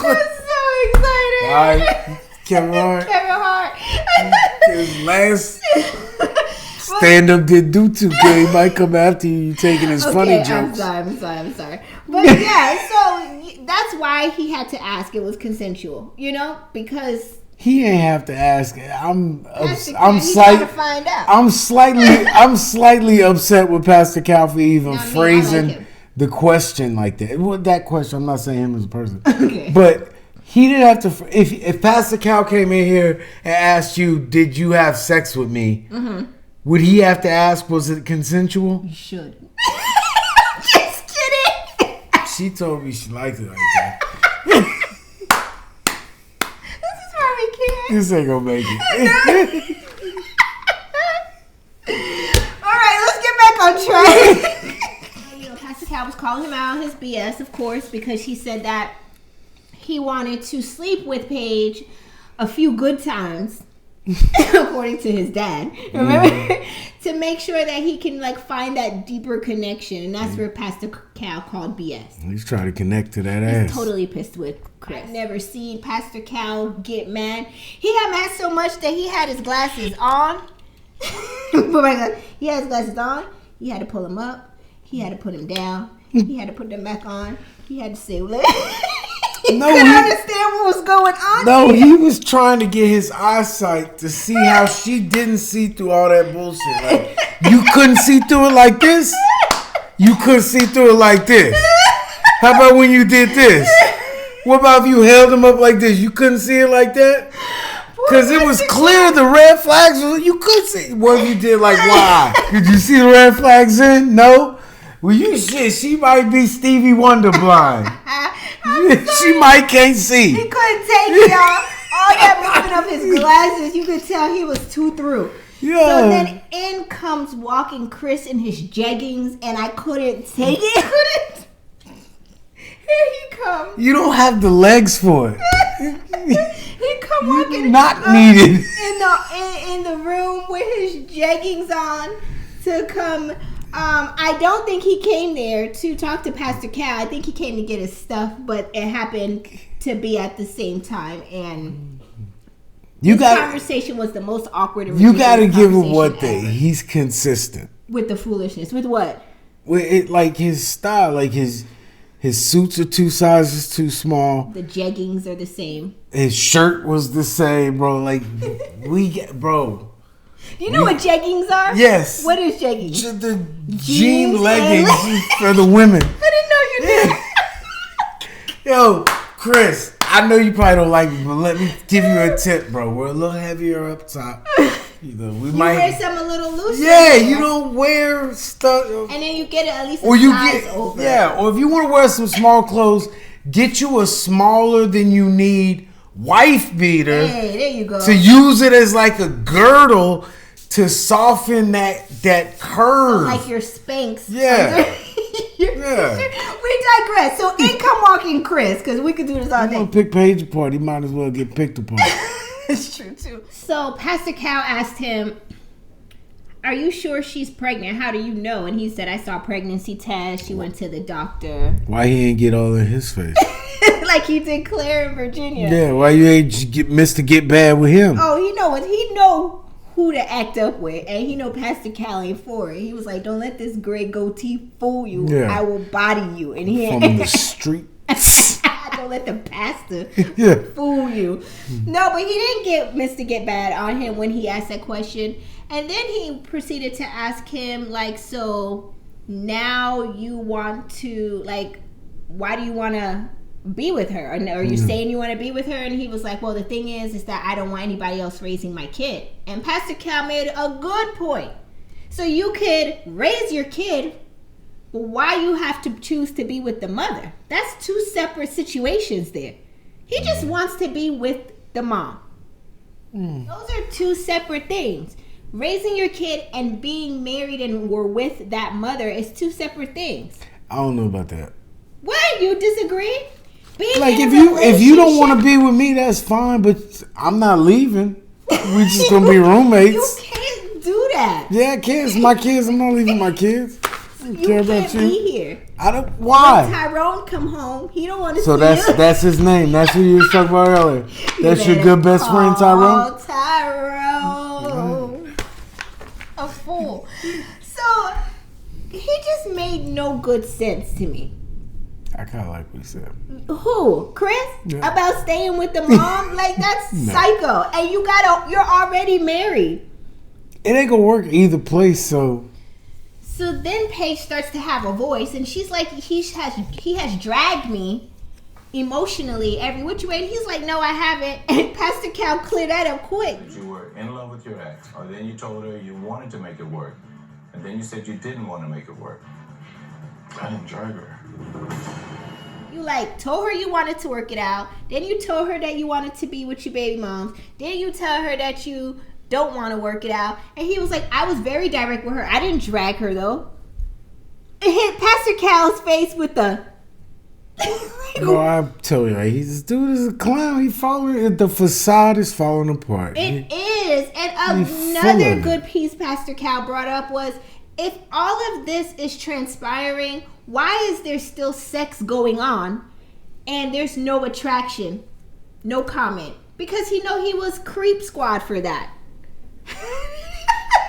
I'm so excited. All right, Kevin Hart. Kevin Hart. His last stand-up didn't do too good. He might come after you taking his funny jokes. I'm sorry. But yeah, so that's why he had to ask. It was consensual, because he ain't have to ask. I'm slightly upset with Pastor Cal for even phrasing the question like that. Well, that question, I'm not saying him as a person, but he didn't have to. If Pastor Cal came in here and asked you, "Did you have sex with me?" Mm-hmm. Would he have to ask, was it consensual? You should. Just kidding. She told me she liked it like that. This is why we can't. This ain't gonna make it. All right, let's get back on track. Pastor Cal was calling him out on his BS, of course, because he said that he wanted to sleep with Paige a few good times. According to his dad, remember, to make sure that he can find that deeper connection, and that's where Pastor Cal called BS. He's trying to connect to that ass. He's totally pissed with Chris. I've never seen Pastor Cal get mad. He got mad so much that he had his glasses on. He had his glasses on. He had to pull them up. He had to put them down. He had to put them back on. He had to say, He couldn't understand what was going on. No, he was trying to get his eyesight to see how she didn't see through all that bullshit. Like, you couldn't see through it like this? You couldn't see through it like this? How about when you did this? What about if you held him up like this? You couldn't see it like that? Because it was clear the red flags. You could see. What if you did like, why? Did you see the red flags then? No? Well, she might be Stevie Wonder blind. She might can't see. He couldn't take y'all. All that movement of his glasses, you could tell he was too through. Yeah. So then in comes walking Chris in his jeggings, and I couldn't take it. Here he comes. You don't have the legs for it. He come walking. Not needed. In the room with his jeggings on to come. I don't think he came there to talk to Pastor Cal. I think he came to get his stuff, but it happened to be at the same time, and conversation was the most awkward. You got to give him one thing. He's consistent with the foolishness. With what? With it, like his style, like his suits are 2 sizes too small. The jeggings are the same. His shirt was the same, bro. Like bro. Do you know what jeggings are? Yes. What is jeggings? The jean leggings for the women. I didn't know you did. Yo, Chris, I know you probably don't like me, but let me give you a tip, bro. We're a little heavier up top. We might wear some a little looser. Yeah, you don't wear stuff. And then you get it at least a size over. Yeah, or if you want to wear some small clothes, get you a smaller than you need wife beater. Hey, there you go. To use it as like a girdle to soften that curve. Like your Spanx. Yeah. Yeah. We digress. So in come walking Chris, because we could do this all day. I'm gonna pick Paige apart. He might as well get picked apart. It's true too. So Pastor Cal asked him, "Are you sure she's pregnant? How do you know?" And he said, "I saw pregnancy test. She went to the doctor." Why he ain't get all in his face? Like he did Claire in Virginia. Yeah, why you ain't missed to get bad with him? Oh, he know who to act up with, and he know Pastor Cal ain't for it. He was like, "Don't let this gray goatee fool you. Yeah. I will body you." And he from the street. Don't let the pastor fool you. No, but he didn't get Mr. Get Bad on him when he asked that question. And then he proceeded to ask him, like, so now you want to, like, why do you want to be with her, or you're saying you want to be with her, and he was like, well, the thing is that I don't want anybody else raising my kid. And Pastor Cal made a good point. So you could raise your kid, but why you have to choose to be with the mother? That's two separate situations there. He just wants to be with the mom. Those are two separate things. Raising your kid and being married and or with that mother is two separate things. I don't know about that. What? You disagree? Like if you don't want to be with me, that's fine. But I'm not leaving. We just gonna be roommates. You can't do that. Yeah, I can. It's my kids. I'm not leaving my kids. I don't care about you. Be here. I don't. Why? When Tyrone come home, he don't want to. So that's his name. That's who you was talking about earlier. That's your good best friend, Tyrone. Tyrone, a fool. So he just made no good sense to me. I kind of like what he said. Who? Chris? Yeah. About staying with the mom? Like, that's psycho. And you're already married. It ain't gonna work either place, so then Paige starts to have a voice, and she's like, he has dragged me emotionally every which way. And he's like, no, I haven't. And Pastor Cal cleared that up quick. You were in love with your ex, or then you told her you wanted to make it work, and then you said you didn't want to make it work. I didn't drag her. You told her you wanted to work it out. Then you told her that you wanted to be with your baby moms. Then you tell her that you don't want to work it out. And he was like, I was very direct with her. I didn't drag her though. It hit Pastor Cal's face with the no, I'm telling you, this dude is a clown. The facade is falling apart. It is. And another good piece Pastor Cal brought up was, if all of this is transpiring, why is there still sex going on and there's no attraction, no comment? Because he was creep squad for that. He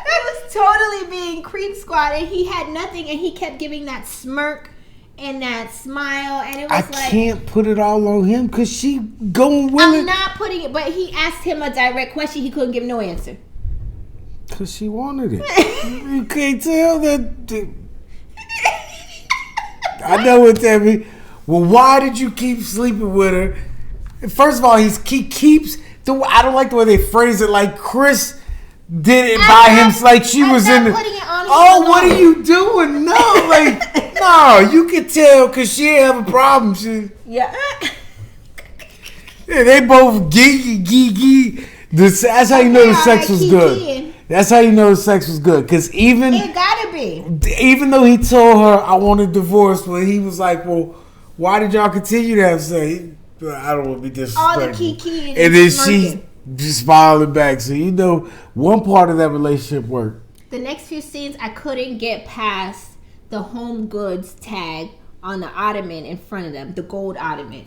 was totally being creep squad, and he had nothing, and he kept giving that smirk and that smile, and it was I can't put it all on him because she going with it. I'm not putting it, but he asked him a direct question. He couldn't give no answer. Because she wanted it. You can't tell that. I know what that means. Well, why did you keep sleeping with her? First of all, he keeps. I don't like the way they phrase it. Like Chris did it by him. Like she was in the. Oh, what are you doing? No, no. You can tell because she didn't have a problem. Yeah, they both gee. That's how you know the sex was good. That's how you know the sex was good. Because it gotta be. Even though he told her I want a divorce, but he was like, well, why did y'all continue to have sex? I don't want to be disrespectful. All the kiki and then she just smiling back. So you know one part of that relationship worked. The next few scenes, I couldn't get past the home goods tag on the ottoman in front of them, the gold ottoman.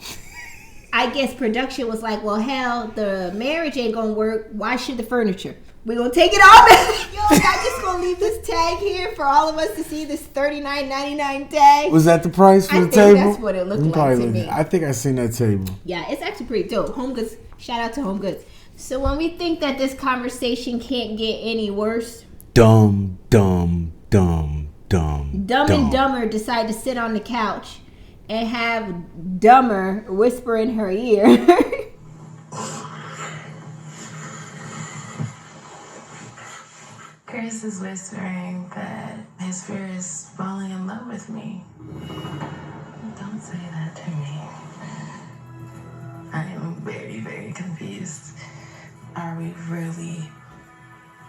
I guess production was like, well, hell, the marriage ain't gonna work. Why should the furniture? We're gonna take it all back. Yo, I'm just gonna leave this tag here for all of us to see, this $39.99 tag. Was that the price for the table? I think that's what it looked like to me. I think I seen that table. Yeah, it's actually pretty dope. Home Goods, shout out to Home Goods. So when we think that this conversation can't get any worse, Dumb and Dumber decide to sit on the couch and have Dumber whisper in her ear. Chris is whispering that his fear is falling in love with me. Don't say that to me. I am very, very confused. Are we really,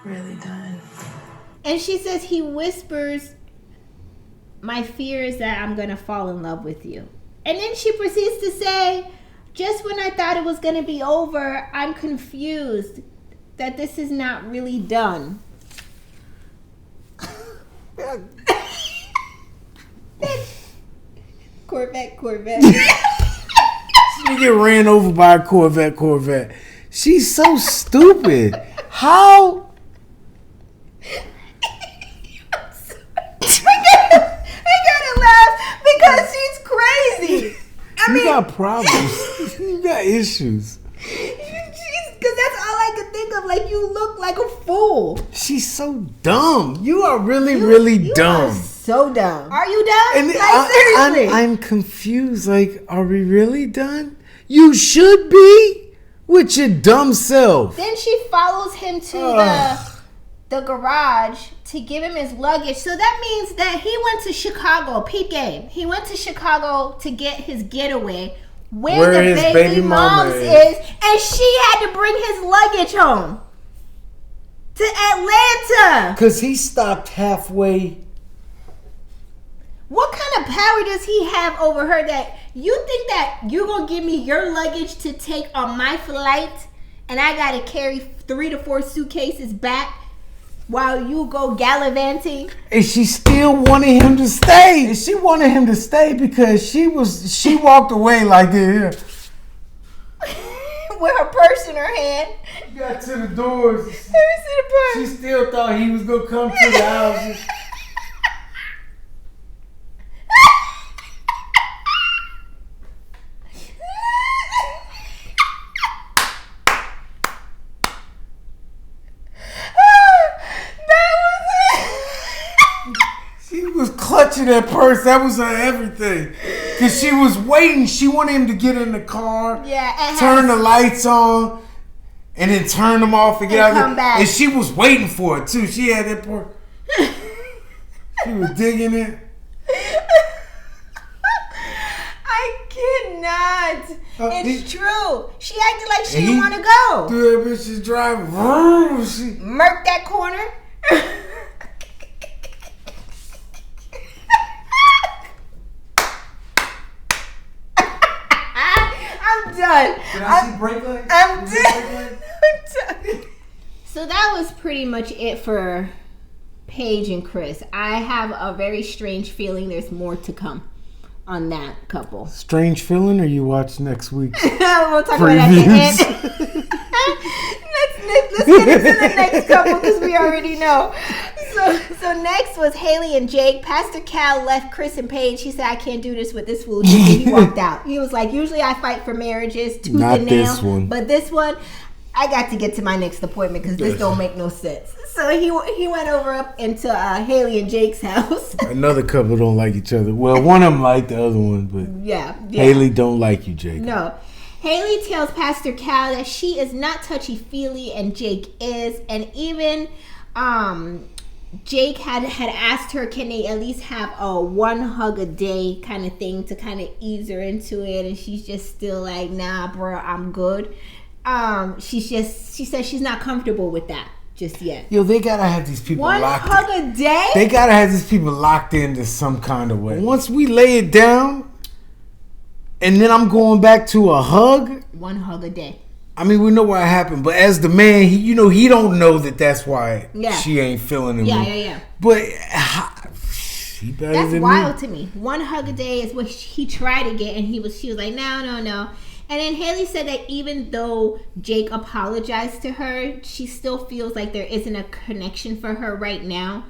really done? And she says he whispers, my fear is that I'm going to fall in love with you. And then she proceeds to say, just when I thought it was going to be over, I'm confused that this is not really done. Corvette. She get ran over by a Corvette. She's so stupid. How? I gotta laugh because she's crazy. You got problems. You got issues. Because that's all I could think of. Like, you look like a fool. She's so dumb. You are really dumb. You are so dumb. Are you dumb? And like, seriously. I'm confused. Like, are we really done? You should be with your dumb self. Then she follows him to the garage to give him his luggage. So that means that he went to Chicago. Peep game. He went to Chicago to get his getaway where the his baby mom's is, and she had to bring his luggage home to Atlanta. Because he stopped halfway. What kind of power does he have over her that you think that you're going to give me your luggage to take on my flight and I got to carry 3 to 4 suitcases back while you go gallivanting? And she still wanted him to stay. And she wanted him to stay because she walked away like this. With her purse in her hand. She got to the doors. Let me see the purse. She still thought he was going to come to the house. Clutching that purse, that was her everything. Cause she was waiting. She wanted him to get in the car, turn the lights on, and then turn them off and get out of there. And she was waiting for it too. She had that purse. She was digging it. I cannot. It's true. She acted like she didn't want to go. Dude, that bitch is driving. Murk that corner. Done. Did I see brake light? I'm done. So that was pretty much it for Paige and Chris. I have a very strange feeling there's more to come on that couple. Strange feeling, or you watch next week's we'll talk about that at the end. Let's get into the next couple because we already know. So next was Haley and Jake. Pastor Cal left Chris and Paige. He said, I can't do this with this fool. He walked out. He was like, usually I fight for marriages to Not the nail. This one. But this one, I got to get to my next appointment because this don't make no sense. So he went over up into Haley and Jake's house. Another couple don't like each other. Well, one of them liked the other one, but yeah. Haley don't like you, Jake. No. Haley tells Pastor Cal that she is not touchy-feely and Jake is. And even Jake had asked her, can they at least have a 1 hug a day kind of thing to kind of ease her into it. And she's just still like, nah, bro, I'm good. She says she's not comfortable with that just yet. Yo, they gotta have these people locked in. 1 hug a day? They gotta have these people locked into some kind of way. Once we lay it down, and then I'm going back to a hug. 1 hug a day. I mean, we know what happened, but as the man, he don't know that that's why she ain't feeling him. Yeah. But he better that's than wild me. To me. 1 hug a day is what he tried to get, and she was like, no. And then Haley said that even though Jake apologized to her, she still feels like there isn't a connection for her right now,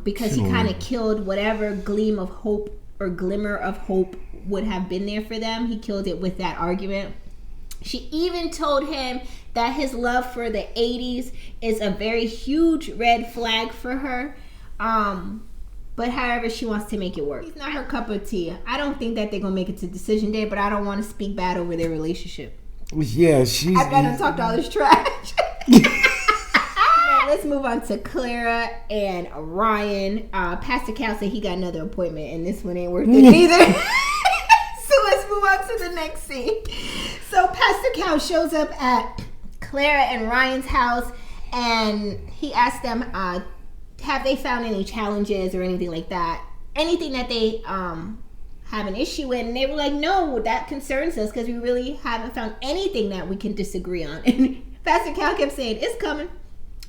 because he kind of killed whatever gleam of hope or glimmer of hope would have been there for them. He killed it with that argument. She even told him that his love for the 80s is a very huge red flag for her. But however, she wants to make it work. It's not her cup of tea. I don't think that they're going to make it to decision day, but I don't want to speak bad over their relationship. Yeah, she's... I've got to talk all this trash. Now, let's move on to Clara and Ryan. Pastor Cal said he got another appointment, and this one ain't worth it either. So let's move on to the next scene. So Pastor Cal shows up at Clara and Ryan's house, and he asked them, have they found any challenges or anything like that? Anything that they have an issue with? And they were like, no, that concerns us because we really haven't found anything that we can disagree on. And Pastor Cal kept saying, it's coming.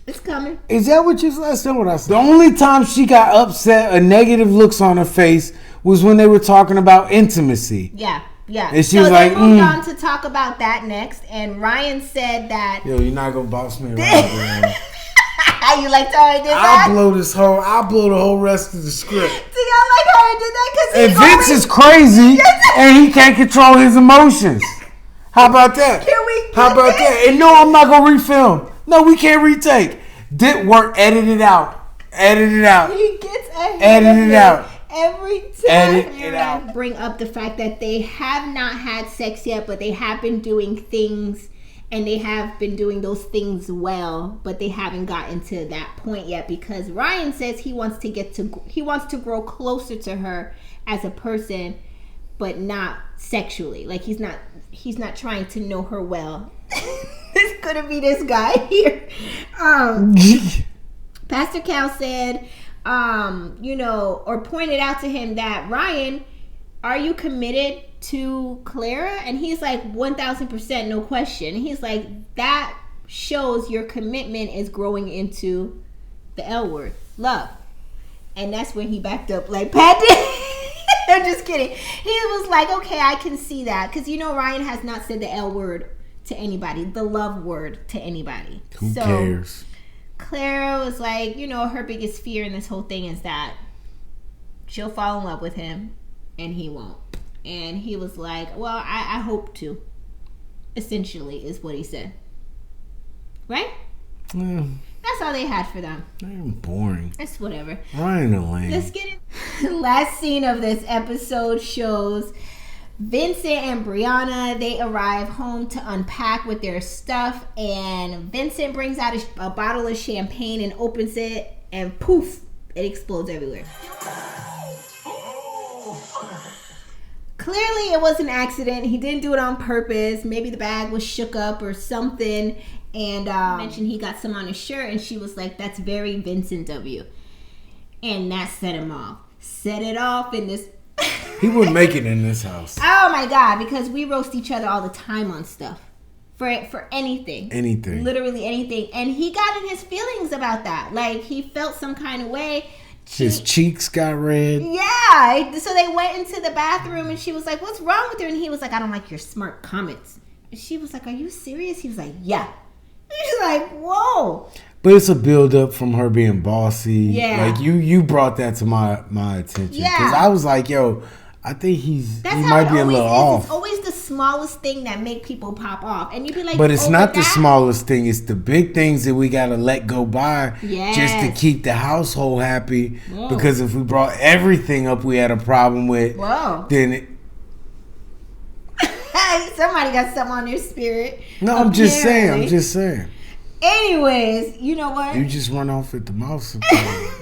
It's coming. Is that what you said? That's what I said. The only time she got upset or negative looks on her face was when they were talking about intimacy. Yeah. And she was like, they moved on to talk about that next. And Ryan said that... Yo, you're not going to boss me around, man. You liked how I did that? I'll blow the whole rest of the script. Do y'all like how I did that? And Vince is crazy and he can't control his emotions. How about that? How about that? And no, I'm not going to refilm. No, we can't retake. Did work, edit it out. He gets Edit it out. Every time Edit it out. bring up the fact that they have not had sex yet, but they have been doing things, and they have been doing those things well, but they haven't gotten to that point yet because Ryan says he wants to grow closer to her as a person, but not sexually. Like he's not trying to know her well. This couldn't be this guy here. Pastor Cal said, or pointed out to him that, Ryan, are you committed to Clara? And he's like, 1,000%, no question. And he's like, that shows your commitment is growing into the L word, love. And that's when he backed up like Pat did. I'm just kidding. He was like, okay, I can see that. Because, Ryan has not said the L word to anybody, the love word to anybody. Who cares? Clara was like, her biggest fear in this whole thing is that she'll fall in love with him and he won't. And he was like, well, I hope to. Essentially is what he said. Right? Yeah. That's all they had for them. They're boring. It's whatever. Ryan and Lane. Let's get it. Last scene of this episode shows Vincent and Brianna. They arrive home to unpack with their stuff, and Vincent brings out a bottle of champagne and opens it, and poof, it explodes everywhere. Clearly it was an accident. He didn't do it on purpose. Maybe the bag was shook up or something, and mentioned he got some on his shirt, and she was like, that's very Vincent of you. And that set him off. Set it off in this. He wouldn't make it in this house. Oh my God, because we roast each other all the time on stuff. For anything. Anything. Literally anything. And he got in his feelings about that. Like, he felt some kind of way. His cheeks got red. Yeah. So they went into the bathroom, and she was like, what's wrong with her? And he was like, I don't like your smart comments. And she was like, are you serious? He was like, yeah. She's like, whoa. But it's a build up from her being bossy. Yeah. Like you brought that to my attention. Yeah. Because I was like, yo, I think he might be a little off. It's always the smallest thing that make people pop off. And you'd be like, but it's not the smallest thing. It's the big things that we got to let go by just to keep the household happy. Whoa. Because if we brought everything up we had a problem with, then somebody got something on their spirit. No, I'm just saying. Anyways, you know what? You just run off at the mouth sometimes.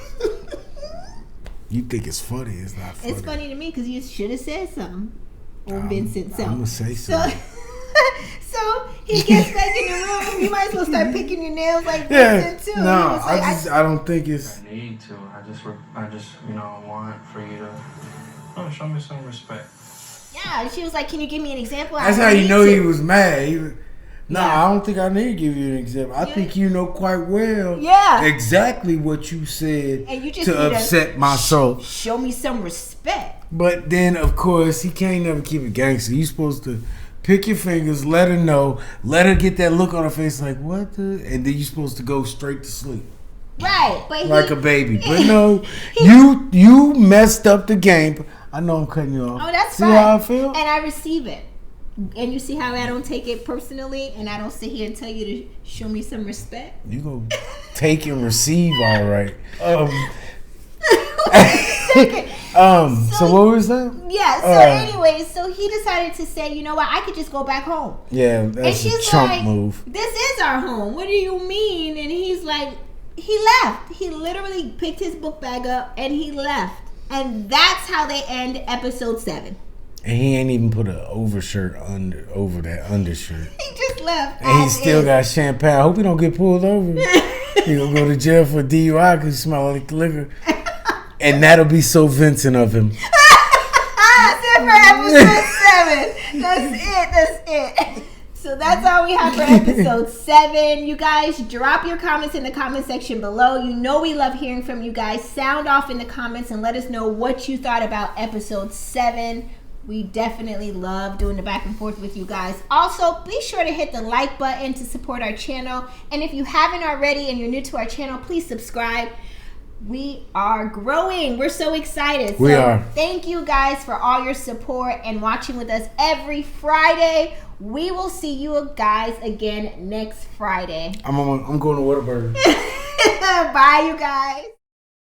You think it's funny. It's not funny. It's funny to me because you should have said something on Vincent's self. I'm going to say something. So he gets back in the room. You might as well start picking your nails like Vincent too. No, I don't think it's... I need to. I just want for you to show me some respect. Yeah, she was like, can you give me an example? That's how you know he was mad. I don't think I need to give you an example. I think you know quite well exactly what you said and you just to upset my soul. Show me some respect. But then, of course, he can't never keep it gangster. You're supposed to pick your fingers, let her know, let her get that look on her face like, what the? And then you're supposed to go straight to sleep. Right. But like a baby. But no, you messed up the game. I know I'm cutting you off. Oh, that's fine. See how I feel? And I receive it. And you see how I don't take it personally, and I don't sit here and tell you to show me some respect. You gonna take and receive, all right. So what was that? Yeah. So anyway, so he decided to say, you know what? I could just go back home. Yeah, that's a chump move. This is our home. What do you mean? And he's like, he left. He literally picked his book bag up and he left. And that's how they end episode 7. And he ain't even put an overshirt over that undershirt. He just left. And he still got champagne. I hope he don't get pulled over. He gonna go to jail for DUI because he smell like liquor. And that'll be so Vincent of him. That's it for episode 7. That's it. So that's all we have for episode 7. You guys, drop your comments in the comment section below. You know we love hearing from you guys. Sound off in the comments and let us know what you thought about episode 7. We definitely love doing the back and forth with you guys. Also, be sure to hit the like button to support our channel. And if you haven't already and you're new to our channel, please subscribe. We are growing. We're so excited. We are. Thank you guys for all your support and watching with us every Friday. We will see you guys again next Friday. I'm going to Whataburger. Bye, you guys.